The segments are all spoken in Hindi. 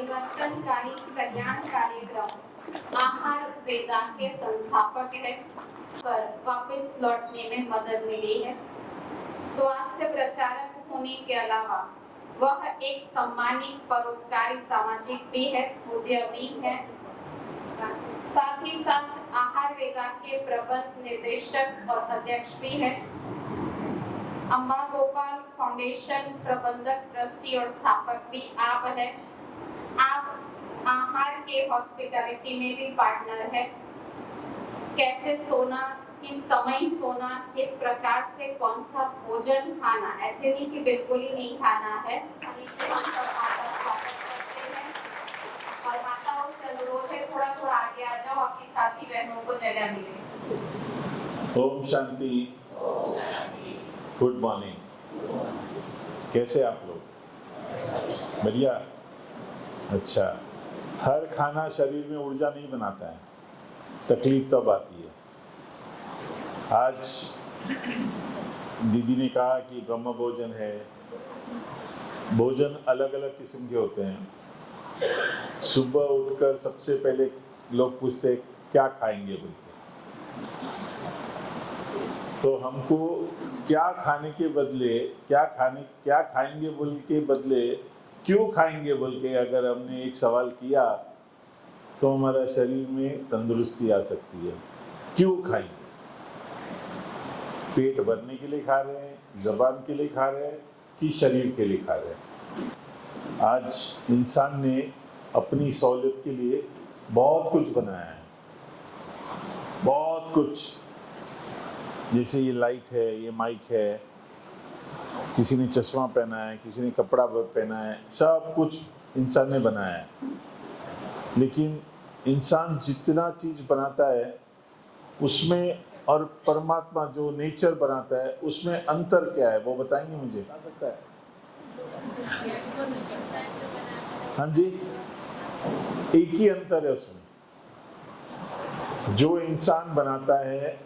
परिवर्तनकारी कल्याण कार्यक्रम आहार वेदा के संस्थापक है पर वापस लौटने में मदद मिली है। स्वास्थ्य प्रचारक होने के अलावा वह एक सम्मानित परोपकारी सामाजिक भी है, उद्यमी है। साथ ही साथ आहार वेदा के प्रबंध निर्देशक और अध्यक्ष भी है। अम्बा गोपाल फाउंडेशन प्रबंधक, ट्रस्टी और स्थापक भी आप है। आप आहार के हॉस्पिटैलिटी में भी पार्टनर है। कैसे सोना, किस समय सोना, किस प्रकार से कौन सा भोजन खाना, ऐसे नहीं कि बिल्कुल ही नहीं खाना है। हम सब आपका स्वागत करते हैं और माताओं से अनुरोध है थोड़ा थोड़ा आगे आ जाओ, आपकी साथी बहनों को जगह मिले। ओम शांति। Good morning. कैसे आप लोग? बढ़िया। अच्छा, हर खाना शरीर में ऊर्जा नहीं बनाता है, तकलीफ तब आती है। आज दीदी ने कहा कि ब्रह्म भोजन है। भोजन अलग अलग किस्म के होते हैं। सुबह उठकर सबसे पहले लोग पूछते क्या खाएंगे बोल के, तो हमको क्या खाने के बदले क्या खाएंगे बोल के बदले क्यों खाएंगे बोल के अगर हमने एक सवाल किया तो हमारा शरीर में तंदुरुस्ती आ सकती है। क्यों खाएंगे? पेट भरने के लिए खा रहे हैं, जबान के लिए खा रहे हैं कि शरीर के लिए खा रहे हैं? आज इंसान ने अपनी सहूलियत के लिए बहुत कुछ बनाया है, बहुत कुछ। जैसे ये लाइट है, ये माइक है, किसी ने चश्मा पहना है, किसी ने कपड़ा पहना है, सब कुछ इंसान ने बनाया है। लेकिन इंसान जितना चीज बनाता है उसमें और परमात्मा जो नेचर बनाता है उसमें अंतर क्या है, वो बताएंगे मुझे? बता सकता है? हाँ जी, एक ही अंतर है उसमें। जो इंसान बनाता है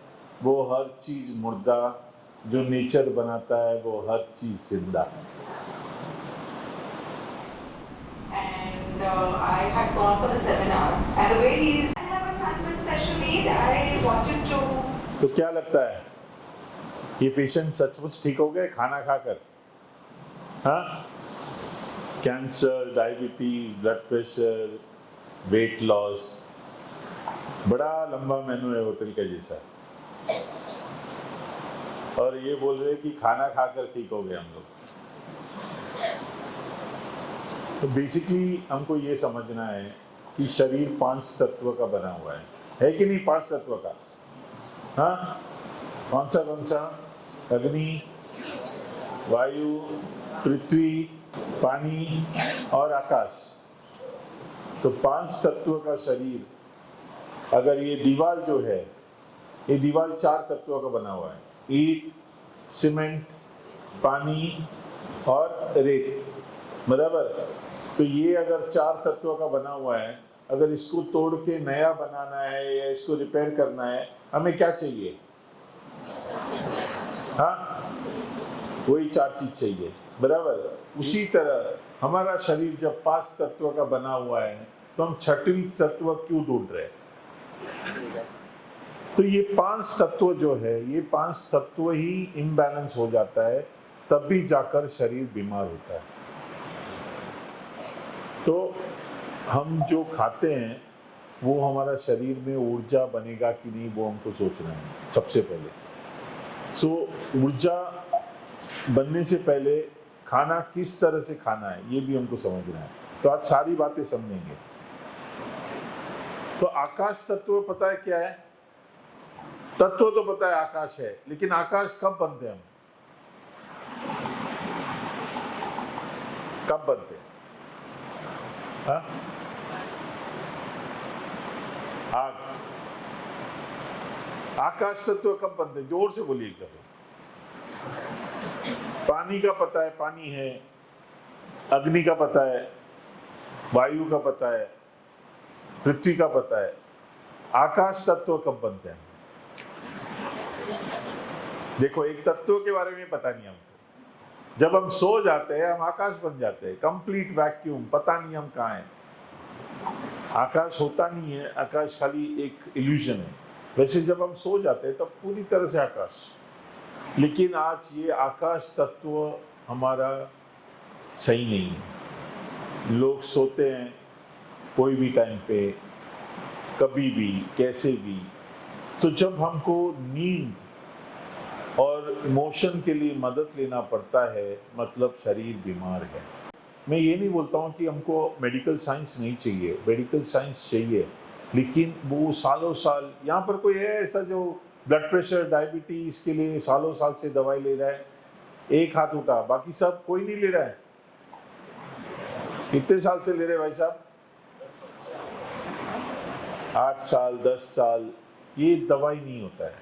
वो हर चीज मुर्दा, जो नेचर बनाता है वो हर चीज जिंदा। And I had gone for the seminar, and the way he's, I have a son with special need. I wanted to. तो क्या लगता है, ये पेशेंट सचमुच ठीक हो गए खाना खाकर? हाँ, cancer, diabetes, blood pressure, weight loss, बड़ा लंबा मेनू है होटल के जैसा। और ये बोल रहे कि खाना खाकर ठीक हो गए हम लोग। तो बेसिकली हमको ये समझना है कि शरीर 5 तत्व का बना हुआ है कि नहीं? 5 तत्व का। हाँ, कौन सा? अग्नि, वायु, पृथ्वी, पानी और आकाश। तो 5 तत्व का शरीर, अगर ये दीवार जो है, ये दीवार 4 तत्वों का बना हुआ है। ईंट, सीमेंट, पानी और रेत, बराबर? तो ये अगर 4 तत्वों का बना हुआ है, अगर इसको तोड़ के नया बनाना है या इसको रिपेयर करना है, हमें क्या चाहिए? हाँ, वही 4 चीज चाहिए, बराबर? उसी तरह हमारा शरीर जब 5 तत्वों का बना हुआ है तो हम 6वीं तत्व क्यों ढूंढ रहे हैं? तो ये 5 तत्व जो है, ये 5 तत्व ही इम्बैलेंस हो जाता है, तब भी जाकर शरीर बीमार होता है। तो हम जो खाते हैं वो हमारा शरीर में ऊर्जा बनेगा कि नहीं, वो हमको सोचना है सबसे पहले। सो ऊर्जा बनने से पहले खाना किस तरह से खाना है ये भी हमको समझना है। तो आज सारी बातें समझेंगे। तो आकाश तत्व पता है क्या है? तत्व तो पता है आकाश है, लेकिन आकाश कब बनते हैं हम? कब बनते हैं? हाँ? आग। आकाश तत्व कब बनते हैं? जोर से बोलिए कभी। पानी का पता है, पानी है। अग्नि का पता है, वायु का पता है, पृथ्वी का पता है। आकाश तत्व कब बनते हैं? देखो, एक तत्व के बारे में पता नहीं हमको। जब हम सो जाते हैं हम आकाश बन जाते हैं, कंप्लीट वैक्यूम, पता नहीं हम कहाँ हैं। आकाश होता नहीं है, आकाश खाली एक इल्यूजन है। वैसे जब हम सो जाते हैं तब पूरी तरह से आकाश, लेकिन आज ये आकाश तत्व हमारा सही नहीं है। लोग सोते हैं कोई भी टाइम पे, कभी भी, कैसे भी। तो जब हमको नींद और इमोशन के लिए मदद लेना पड़ता है, मतलब शरीर बीमार है। मैं ये नहीं बोलता हूँ कि हमको मेडिकल साइंस नहीं चाहिए, मेडिकल साइंस चाहिए, लेकिन वो सालों साल, यहाँ पर कोई है ऐसा जो ब्लड प्रेशर, डायबिटीज के लिए सालों साल से दवाई ले रहा है? एक हाथ उठा, बाकी सब कोई नहीं ले रहा है। कितने साल से ले रहे भाई साहब? 8 साल, 10 साल। ये दवाई नहीं होता है,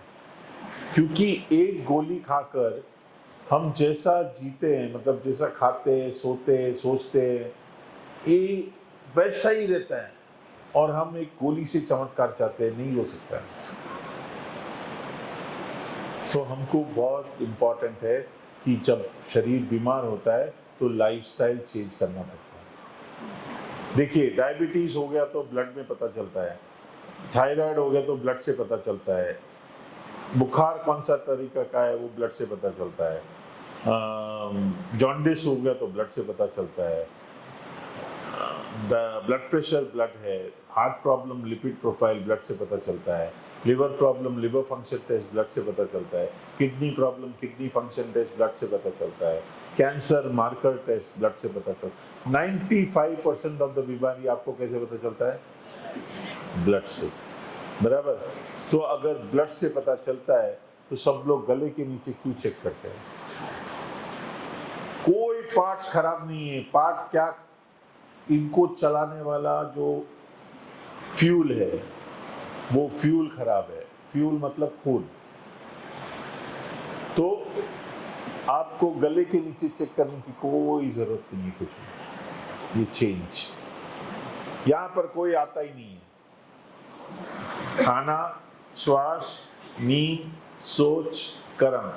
क्योंकि एक गोली खाकर हम जैसा जीते हैं, मतलब जैसा खाते, सोते, सोचते हैं, ये वैसा ही रहता है। और हम एक गोली से चमत्कार चाहते हैं, नहीं हो सकता है। तो हमको बहुत इम्पोर्टेंट है कि जब शरीर बीमार होता है तो लाइफस्टाइल चेंज करना पड़ता है। देखिए, डायबिटीज हो गया तो ब्लड में पता चलता है, थायराइड हो गया तो ब्लड से पता चलता है, बुखार कौन सा तरीका का है वो ब्लड से पता चलता है, जॉन्डिस हो गया तो ब्लड से पता चलता है, ब्लड प्रेशर ब्लड है, heart problem lipid profile blood से पता चलता है, liver problem liver function test blood से पता चलता है, kidney problem kidney function test blood से पता चलता है, कैंसर मार्कर टेस्ट ब्लड से पता चलता है। 95% ऑफ द बीमारी आपको कैसे पता चलता है? ब्लड से, बराबर। तो अगर ब्लड से पता चलता है तो सब लोग गले के नीचे क्यों चेक करते हैं? कोई पार्ट्स खराब नहीं है। पार्ट क्या, इनको चलाने वाला जो फ्यूल है वो फ्यूल खराब है। फ्यूल मतलब खून। तो आपको गले के नीचे चेक करने की कोई जरूरत नहीं है कुछ भी। ये चेंज यहां पर कोई आता ही नहीं है। खाना, श्वास, नींद, सोच, कर्म,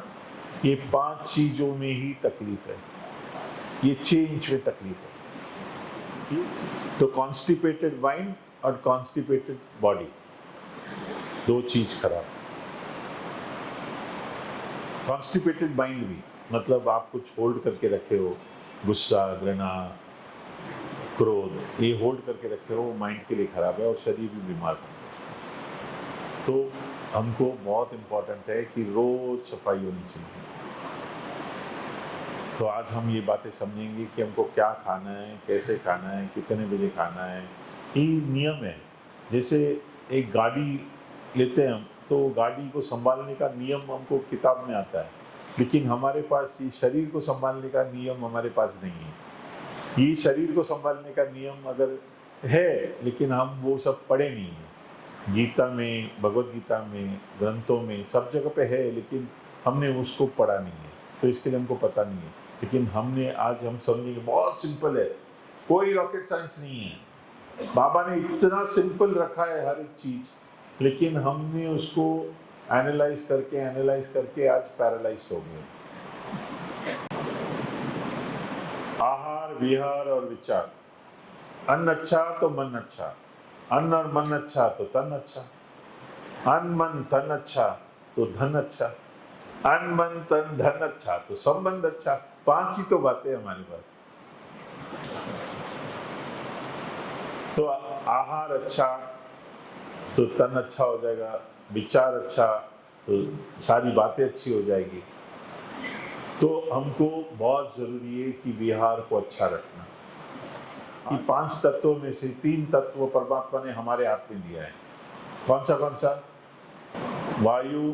ये 5 चीजों में ही तकलीफ है। ये चेंज में तकलीफ है। तो कॉन्स्टिपेटेड माइंड और कॉन्स्टिपेटेड बॉडी, 2 चीज खराब। कॉन्स्टिपेटेड माइंड भी मतलब आप कुछ होल्ड करके रखे हो, गुस्सा, घृणा, क्रोध, ये होल्ड करके रखे हो, माइंड के लिए खराब है और शरीर भी बीमार है। तो हमको बहुत इम्पोर्टेंट है कि रोज सफाई होनी चाहिए। तो आज हम ये बातें समझेंगे कि हमको क्या खाना है, कैसे खाना है, कितने बजे खाना है। ये नियम है। जैसे एक गाड़ी लेते हैं हम, तो गाड़ी को संभालने का नियम हमको किताब में आता है, लेकिन हमारे पास ये शरीर को संभालने का नियम हमारे पास नहीं है। ये शरीर को संभालने का नियम अगर है, लेकिन हम वो सब पढ़े नहीं हैं। गीता में, भगवत गीता में, ग्रंथों में, सब जगह पे है, लेकिन हमने उसको पढ़ा नहीं है, तो इसके लिए हमको पता नहीं है। लेकिन हमने आज हम समझेंगे, बहुत सिंपल है, कोई रॉकेट साइंस नहीं है। बाबा ने इतना सिंपल रखा है हर एक चीज, लेकिन हमने उसको एनालाइज करके आज पैरालाइज हो गए। आहार, विहार और विचार। अन्न अच्छा तो मन अच्छा, अन्न और मन अच्छा तो तन अच्छा, अन्न मन तन अच्छा तो धन अच्छा, अन्न मन तन धन अच्छा तो संबंध अच्छा। 5 ही तो बातें हमारे पास। तो आहार अच्छा तो तन अच्छा हो जाएगा, विचार अच्छा तो सारी बातें अच्छी हो जाएगी। तो हमको बहुत जरूरी है कि विहार को अच्छा रखना। कि 5 तत्वों में से 3 तत्व परमात्मा ने हमारे हाथ में दिया है। कौन सा? वायु,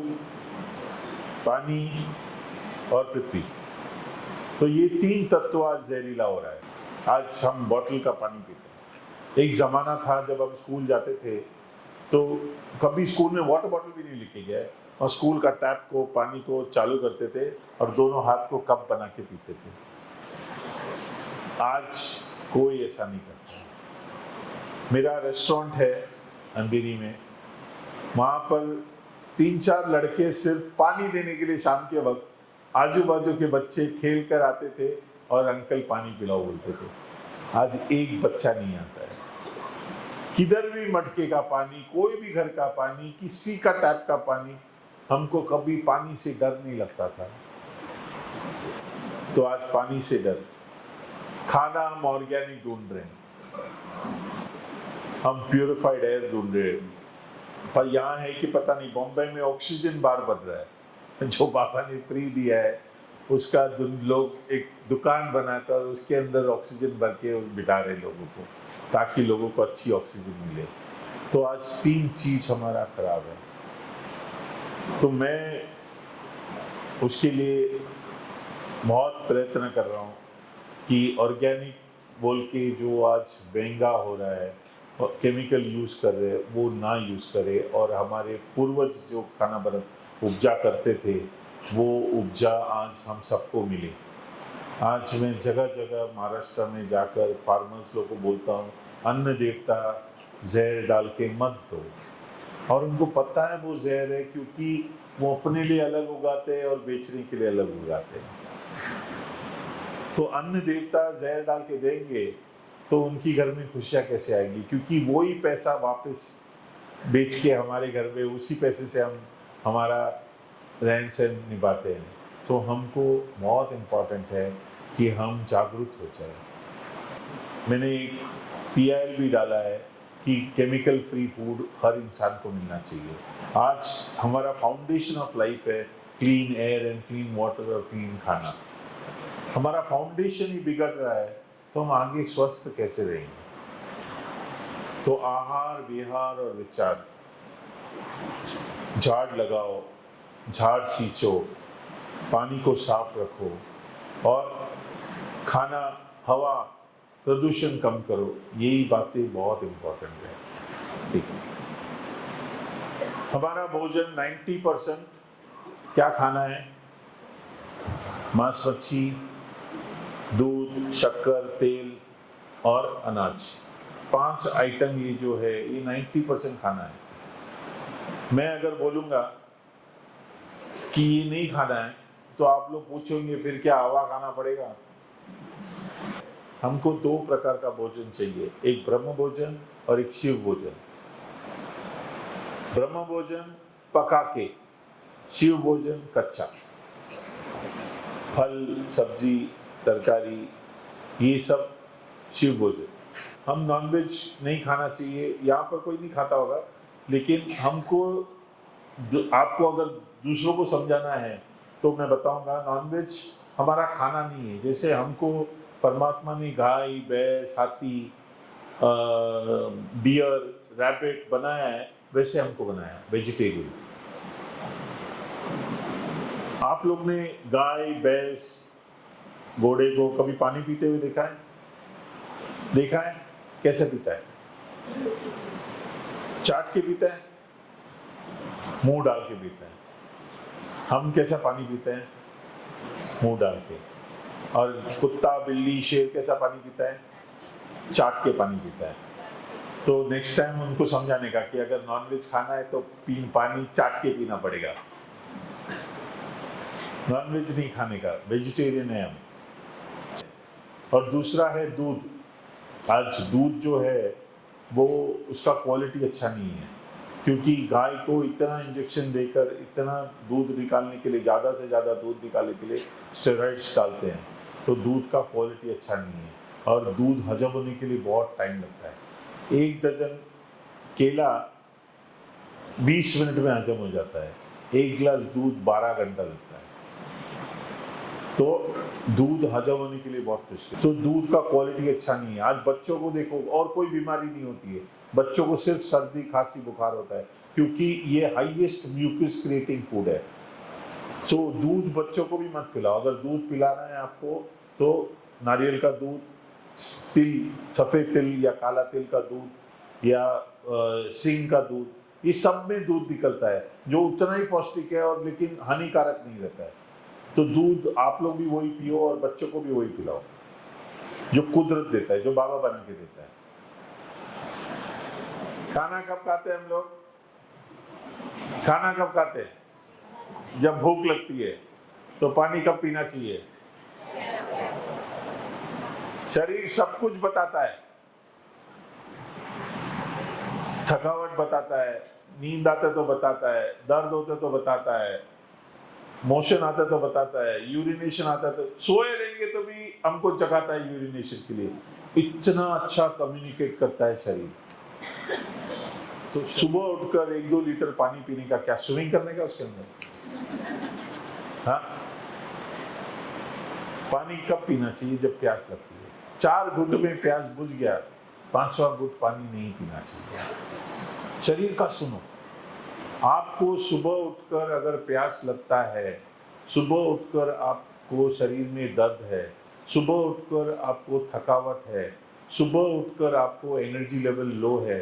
पानी और पृथ्वी। तो ये 3 तत्व आज जहरीला हो रहा है। आज हम बॉटल का पानी पीते हैं। एक जमाना था जब हम स्कूल जाते थे तो कभी स्कूल में वाटर बॉटल भी नहीं लेके गए, और स्कूल का टैप को, पानी को चालू करते थे और दोनों हाथ को कप बना के पीते थे। आज कोई ऐसा नहीं करता। मेरा रेस्टोरेंट है अंधेरी में, वहाँ पर 3-4 लड़के सिर्फ पानी देने के लिए शाम के वक्त आजू बाजू के बच्चे खेल कर आते थे और अंकल पानी पिलाओ बोलते थे। आज एक बच्चा नहीं आता है। किधर भी मटके का पानी, कोई भी घर का पानी, किसी का टैप का पानी, हमको कभी पानी से डर नहीं लगता था। तो आज पानी से डर। खाना हम ऑर्गेनिक ढूंढ रहे हैं, हम प्यूरिफाइड एयर ढूंढ रहे हैं। पर यहाँ है कि पता नहीं, बॉम्बे में ऑक्सीजन बार बढ़ रहा है, जो बाबा ने फ्री दिया है उसका लोग एक दुकान बनाकर उसके अंदर ऑक्सीजन भर के बिठा रहे लोगों को, ताकि लोगों को अच्छी ऑक्सीजन मिले। तो आज 3 चीज हमारा खराब है। तो मैं उसके लिए बहुत प्रयत्न कर रहा हूँ कि ऑर्गेनिक बोल के जो आज महंगा हो रहा है और केमिकल यूज़ कर रहे हैं वो ना यूज़ करे, और हमारे पूर्वज जो खाना बना उपजा करते थे वो उपजा आज हम सबको मिले। आज मैं जगह जगह महाराष्ट्र में जाकर फार्मर्स लोगों को बोलता हूँ, अन्न देवता जहर डाल के मत दो, और उनको पता है वो जहर है, क्योंकि वो अपने लिए अलग उगाते हैं और बेचने के लिए अलग उगाते हैं। तो अन्न देवता जहर डाल के देंगे तो उनकी घर में खुशियाँ कैसे आएंगी, क्योंकि वही पैसा वापस बेच के हमारे घर में उसी पैसे से हम हमारा रहन सहन निभाते हैं। तो हमको बहुत इम्पोर्टेंट है कि हम जागरूक हो जाए। मैंने एक PIL भी डाला है कि केमिकल फ्री फूड हर इंसान को मिलना चाहिए। आज हमारा फाउंडेशन ऑफ लाइफ है clean air and clean water और क्लीन खाना। हमारा फाउंडेशन ही बिगड़ रहा है तो हम आगे स्वस्थ कैसे रहेंगे। तो आहार विहार और विचार, झाड़ लगाओ, झाड़ सींचो, पानी को साफ रखो, और खाना हवा प्रदूषण कम करो, यही बातें बहुत इम्पोर्टेंट है। ठीक है, हमारा भोजन 90% क्या खाना है? मांस मच्छी, दूध, शक्कर, तेल और अनाज, 5 आइटम ये जो है ये 90% खाना है। मैं अगर बोलूँगा कि ये नहीं खाना है तो आप लोग पूछेंगे फिर क्या हवा खाना पड़ेगा? हमको 2 प्रकार का भोजन चाहिए, एक ब्रह्म भोजन और एक शिव भोजन। ब्रह्म भोजन पका के, शिव भोजन कच्चा, फल सब्जी तरकारी ये सब शिव भोजन। हम नॉनवेज नहीं खाना चाहिए, यहाँ पर कोई नहीं खाता होगा, लेकिन हमको आपको अगर दूसरों को समझाना है तो मैं बताऊंगा नॉनवेज हमारा खाना नहीं है। जैसे हमको परमात्मा ने गाय, भैंस, हाथी, डियर, रैबिट बनाया है, वैसे हमको बनाया है वेजिटेरियन। आप लोग ने गाय, भैंस, घोड़े को कभी पानी पीते हुए देखा है? देखा है? कैसे पीता है? चाट के पीता है, मुंह डाल के पीता है। हम कैसा पानी पीते हैं? मुंह डाल के। और कुत्ता, बिल्ली, शेर कैसा पानी पीता है? चाट के पानी पीता है। तो नेक्स्ट टाइम उनको समझाने का कि अगर नॉनवेज खाना है तो पानी चाट के पीना पड़ेगा, नॉनवेज नहीं खाने का, वेजिटेरियन है हम। और दूसरा है दूध। आज दूध जो है वो उसका क्वालिटी अच्छा नहीं है, क्योंकि गाय को इतना इंजेक्शन देकर इतना दूध निकालने के लिए, ज़्यादा से ज़्यादा दूध निकालने के लिए स्टेरॉइड्स डालते हैं, तो दूध का क्वालिटी अच्छा नहीं है। और दूध हजम होने के लिए बहुत टाइम लगता है। 1 दर्जन केला 20 मिनट में हजम हो जाता है, 1 गिलास दूध 12 घंटा लगता है। तो दूध हजम होने के लिए बहुत मुश्किल। तो दूध का क्वालिटी अच्छा नहीं है। आज बच्चों को देखो, और कोई बीमारी नहीं होती है, बच्चों को सिर्फ सर्दी, खांसी, बुखार होता है, क्योंकि ये हाईएस्ट म्यूकस क्रिएटिंग फूड है। तो दूध बच्चों को भी मत पिलाओ। अगर दूध पिलाना है आपको तो नारियल का दूध, तिल, सफ़ेद तिल या काला तिल का दूध, या सिंग का दूध, ये सब में दूध निकलता है जो उतना ही पौष्टिक है और लेकिन हानिकारक नहीं रहता है। तो दूध आप लोग भी वही पियो और बच्चों को भी वही पिलाओ जो कुदरत देता है, जो बाबा बना के देता है। खाना कब खाते हैं हम लोग? खाना कब खाते हैं? जब भूख लगती है। तो पानी कब पीना चाहिए? शरीर सब कुछ बताता है। थकावट बताता है, नींद आते तो बताता है, दर्द होते तो बताता है, मोशन आता तो बताता है, यूरिनेशन आता है तो सोए रहेंगे तो भी हमको जगाता है यूरिनेशन के लिए। इतना अच्छा कम्युनिकेट करता है शरीर। तो सुबह उठकर 1-2 लीटर पानी पीने का क्या स्विमिंग करने का उसके अंदर? हाँ, पानी कब पीना चाहिए? जब प्यास लगती है। 4 घुट में प्यास बुझ गया, 5वां घुट पानी नहीं पीना चाहिए। शरीर का सुनो। आपको सुबह उठकर अगर प्यास लगता है, सुबह उठकर आपको शरीर में दर्द है, सुबह उठकर आपको थकावट है, सुबह उठकर आपको एनर्जी लेवल लो है,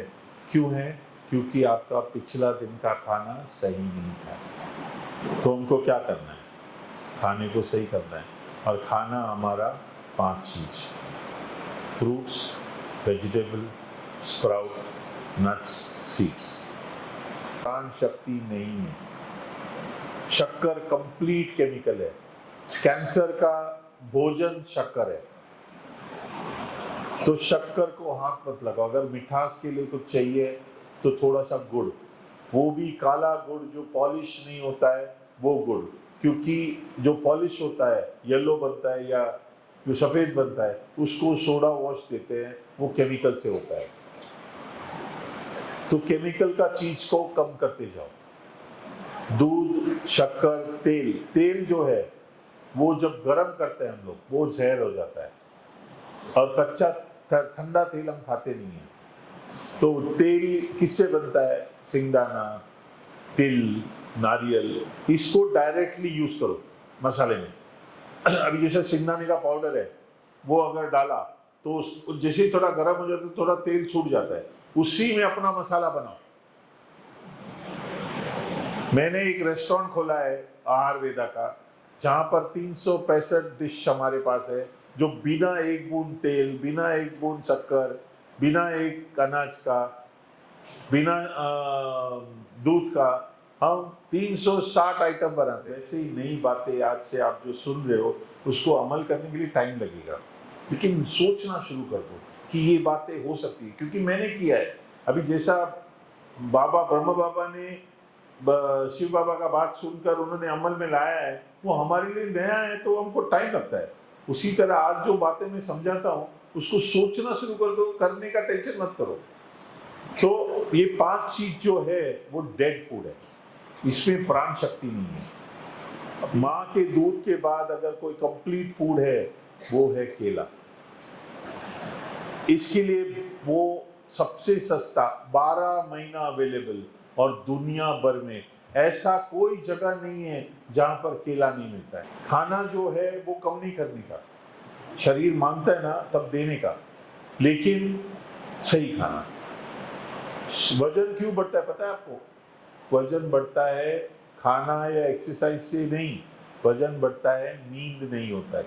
क्यों है? क्योंकि आपका पिछला दिन का खाना सही नहीं था। तो हमको क्या करना है? खाने को सही करना है। और खाना हमारा 5 चीज: fruits, vegetable, sprout, nuts, seeds. प्राण शक्ति नहीं है। शक्कर कंप्लीट केमिकल है। कैंसर का भोजन शक्कर है। तो शक्कर को हाथ मत लगाओ। अगर मिठास के लिए कुछ चाहिए तो थोड़ा सा गुड़, वो भी काला गुड़ जो पॉलिश नहीं होता है वो गुड़, क्योंकि जो पॉलिश होता है, येलो बनता है या जो सफेद बनता है, उसको सोडा वॉश देते हैं, वो केमिकल से होता है। तो केमिकल का चीज को कम करते जाओ। दूध, शक्कर, तेल। तेल जो है वो जब गर्म करते हैं हम लोग, वो जहर हो जाता है। और कच्चा ठंडा तेल हम खाते नहीं है। तो तेल किससे बनता है? सिंगदाना, तिल, नारियल। इसको डायरेक्टली यूज करो मसाले में। अभी जैसे सिंगदाने का पाउडर है, वो अगर डाला तो जैसे थोड़ा गर्म हो जाता है, थोड़ा तेल छूट जाता है, उसी में अपना मसाला बनाओ। मैंने एक रेस्टोरेंट खोला है आहार वेदा का, जहां पर 365 डिश हमारे पास है, जो बिना एक बूंद तेल, बिना एक बूंद शक्कर, बिना एक अनाज का, बिना दूध का, हम 360 आइटम बनाते हैं। ऐसे ही नई बातें आज से आप जो सुन रहे हो, उसको अमल करने के लिए टाइम लगेगा, लेकिन सोचना शुरू कर दो कि ये बातें हो सकती है। क्योंकि मैंने किया है। अभी जैसा बाबा ब्रह्म बाबा ने शिव बाबा का बात सुनकर उन्होंने अमल में लाया है, वो हमारे लिए नया है तो हमको टाइम लगता है। उसी तरह आज जो बातें मैं समझाता हूँ, उसको सोचना शुरू कर दो, करने का टेंशन मत करो। तो ये 5 चीज जो है वो डेड फूड है, इसमें प्राण शक्ति नहीं है। माँ के दूध के बाद अगर कोई कंप्लीट फूड है वो है केला। इसके लिए वो सबसे सस्ता, 12 महीना अवेलेबल, और दुनिया भर में ऐसा कोई जगह नहीं है जहां पर केला नहीं मिलता है। खाना जो है वो कम नहीं करने का, शरीर मांगता है ना तब देने का, लेकिन सही खाना। वजन क्यों बढ़ता है पता है आपको? वजन बढ़ता है खाना या एक्सरसाइज से नहीं, वजन बढ़ता है नींद नहीं होता है।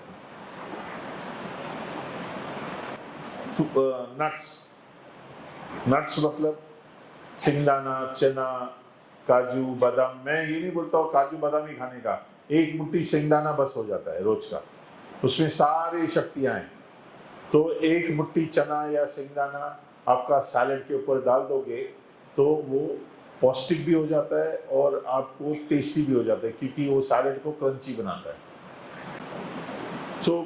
नट्स मतलब सिंगदाना, चना, काजू, बादाम। मैं ये नहीं बोलता हूँ काजू बादाम ही खाने का, एक मुट्ठी सिंगदाना बस हो जाता है रोज का, उसमें सारी शक्तियां हैं। तो एक मुट्ठी चना या सिंगदाना आपका सैलेड के ऊपर डाल दोगे तो वो पौष्टिक भी हो जाता है और आपको टेस्टी भी हो जाता है, क्योंकि वो सैलेड को क्रंची बनाता है। तो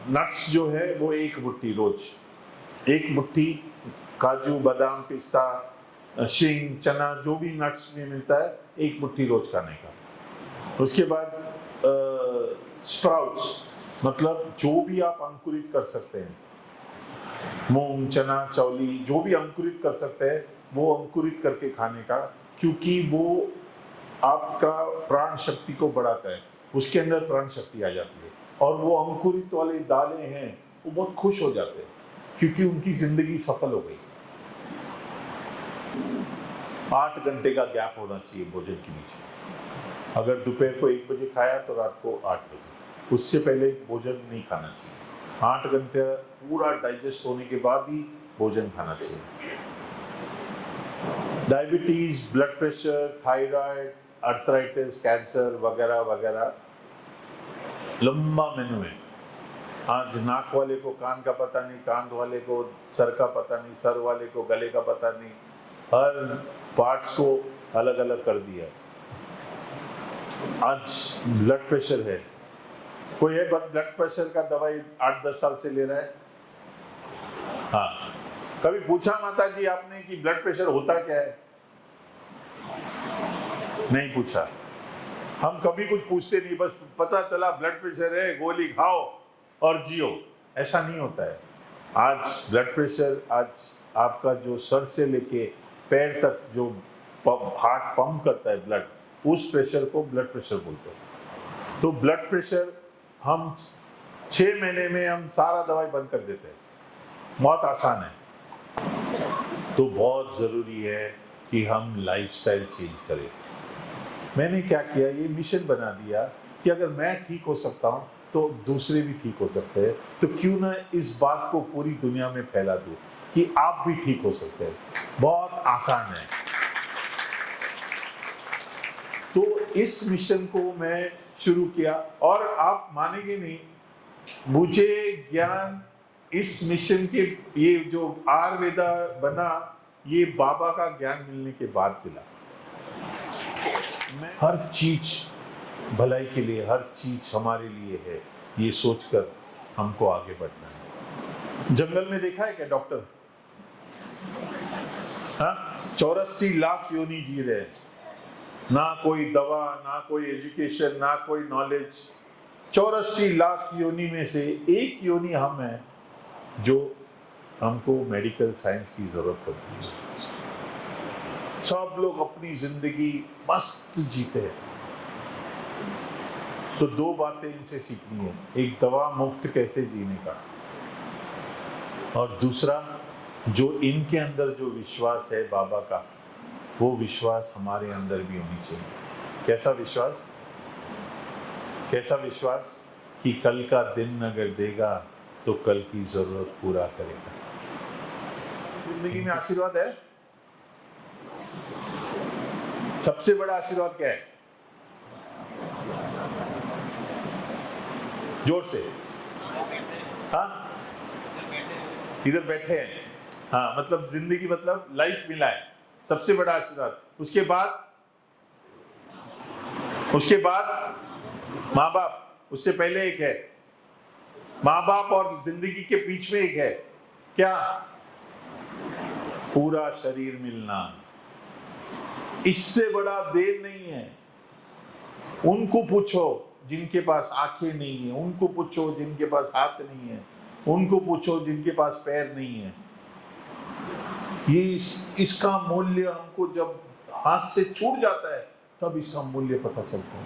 नट्स जो है वो एक मुट्ठी रोज, एक मुट्ठी काजू, बादाम, पिस्ता, शिंग, चना, जो भी नट्स में मिलता है, एक मुट्ठी रोज खाने का। उसके बाद स्प्राउट्स मतलब जो भी आप अंकुरित कर सकते हैं, मूंग, चना, चौली, जो भी अंकुरित कर सकते हैं वो अंकुरित करके खाने का, क्योंकि वो आपका प्राण शक्ति को बढ़ाता है, उसके अंदर प्राण शक्ति आ जाती है। और वो अंकुरित वाले दालें हैं वो बहुत खुश हो जाते हैं, क्योंकि उनकी जिंदगी सफल हो गई। 8 घंटे का गैप होना चाहिए भोजन के बीच। अगर दोपहर को 1 बजे खाया तो रात को 8 बजे, उससे पहले भोजन नहीं खाना चाहिए। 8 घंटे पूरा डाइजेस्ट होने के बाद ही भोजन खाना चाहिए। Diabetes, blood pressure, thyroid, arthritis, cancer वगैरह वगैरह लंबा मेनू है। आज नाक वाले को कान का पता नहीं, कान वाले को सर का पता नहीं, सर वाले को गले का पता नहीं, हर पार्ट्स को अलग अलग कर दिया। आज ब्लड प्रेशर है, कोई है ब्लड प्रेशर का दवाई 8-10 साल से ले रहा है? हाँ, कभी पूछा माता जी आपने कि ब्लड प्रेशर होता क्या है? नहीं पूछा। हम कभी कुछ पूछते नहीं, बस पता चला ब्लड प्रेशर है, गोली खाओ और जियो। ऐसा नहीं होता है। आज ब्लड प्रेशर, आज आपका जो सर से लेके पैर तक जो हार्ट पंप करता है ब्लड, उस प्रेशर को ब्लड प्रेशर बोलते हैं। तो ब्लड प्रेशर हम 6 महीने में हम सारा दवाई बंद कर देते हैं, बहुत आसान है। तो बहुत ज़रूरी है कि हम लाइफस्टाइल चेंज करें। मैंने क्या किया, ये मिशन बना दिया कि अगर मैं ठीक हो सकता हूँ तो दूसरे भी ठीक हो सकते हैं। तो क्यों ना इस बात को पूरी दुनिया में फैला दूँ कि आप भी ठीक हो सकते हैं। बहुत आसान है। तो इस मिशन को मैं शुरू किया और आप मानेंगे नहीं, मुझे ज्ञान इस मिशन के, ये जो आयुर्वेदा बना, ये बाबा का ज्ञान मिलने के बाद मिला। हर चीज भलाई के लिए, हर चीज हमारे लिए है, ये सोचकर हमको आगे बढ़ना है। जंगल में देखा है क्या डॉक्टर? हाँ, 84 लाख योनि जी रहे, ना कोई दवा, ना कोई एजुकेशन, ना कोई नॉलेज। 84 लाख योनि में से एक योनि हम है जो हमको मेडिकल साइंस की जरूरत पड़ती है। सब लोग अपनी जिंदगी मस्त जीते हैं। तो 2 बातें इनसे सीखनी है, एक दवा मुक्त कैसे जीने का, और दूसरा जो इनके अंदर जो विश्वास है बाबा का, वो विश्वास हमारे अंदर भी होनी चाहिए। कैसा विश्वास? कैसा विश्वास? कि कल का दिन अगर देगा तो कल की जरूरत पूरा करेगा। जिंदगी में आशीर्वाद है। सबसे बड़ा आशीर्वाद क्या है? जोर से। हाँ, इधर बैठे हैं। हाँ, मतलब जिंदगी, मतलब लाइफ मिला है, सबसे बड़ा आशीर्वाद। उसके बाद माँ बाप, उससे पहले एक है माँ बाप, और जिंदगी के बीच में एक है क्या? पूरा शरीर मिलना। इससे बड़ा देन नहीं है। उनको पूछो जिनके पास आंखें नहीं है, उनको पूछो जिनके पास हाथ नहीं है, उनको पूछो जिनके पास पैर नहीं है। ये इसका मूल्य हमको जब हाथ से छूट जाता है तब इसका मूल्य पता चलता है।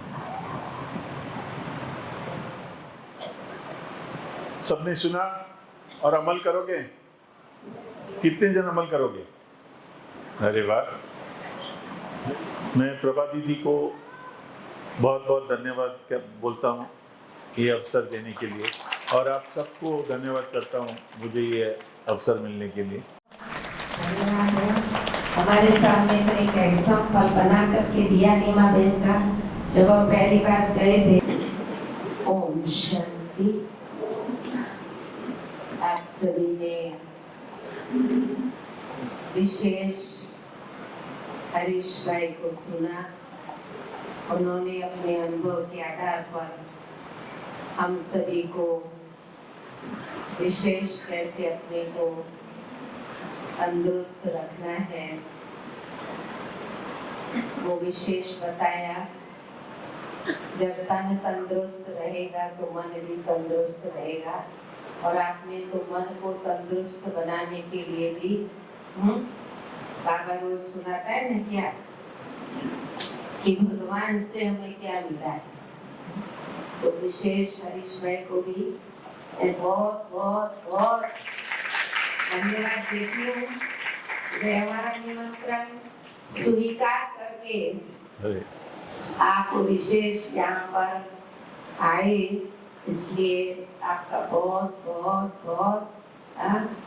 सबने सुना और अमल करोगे? कितने जन अमल करोगे? अरे वाह! मैं प्रभा दीदी को बहुत बहुत धन्यवाद बोलता हूँ ये अवसर देने के लिए, और आप सबको धन्यवाद करता हूँ मुझे ये अवसर मिलने के लिए। हमारे सामने तो एक एग्जाम्पल बना करके दिया नीमा बहन का, जब हम पहली बार गए थे। ओम शांति। आप सभी ने विशेष हरीश भाई को सुना। उन्होंने अपने अनुभव के आधार पर हम सभी को विशेष कैसे अपने को तंदुरुस्त रखना है वो विशेष बताया। जब तन तंदुरुस्त रहेगा तो मन भी तंदुरुस्त रहेगा, और आपने तो मन को तंदुरुस्त बनाने के लिए भी बाबा रोज सुनाता है ना क्या, कि भगवान से हमें क्या मिला है। तो विशेष हरीश भाई को भी बहुत बहुत बहुत धन्यवाद देती हूँ। वे हमारा निमंत्रण स्वीकार करके आप विशेष यहाँ पर आए, इसलिए आपका बहुत बहुत बहुत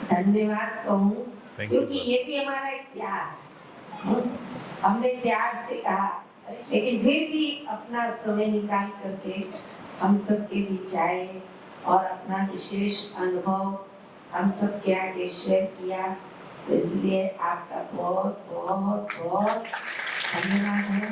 धन्यवाद कहूँ, क्योंकि ये भी हमारा एक प्यार है। हमने प्यार से कहा, लेकिन फिर भी अपना समय निकाल करके हम सबके बीच आए, और अपना विशेष अनुभव हम सब के आगे शेयर किया, तो इसलिए आपका बहुत बहुत बहुत धन्यवाद है।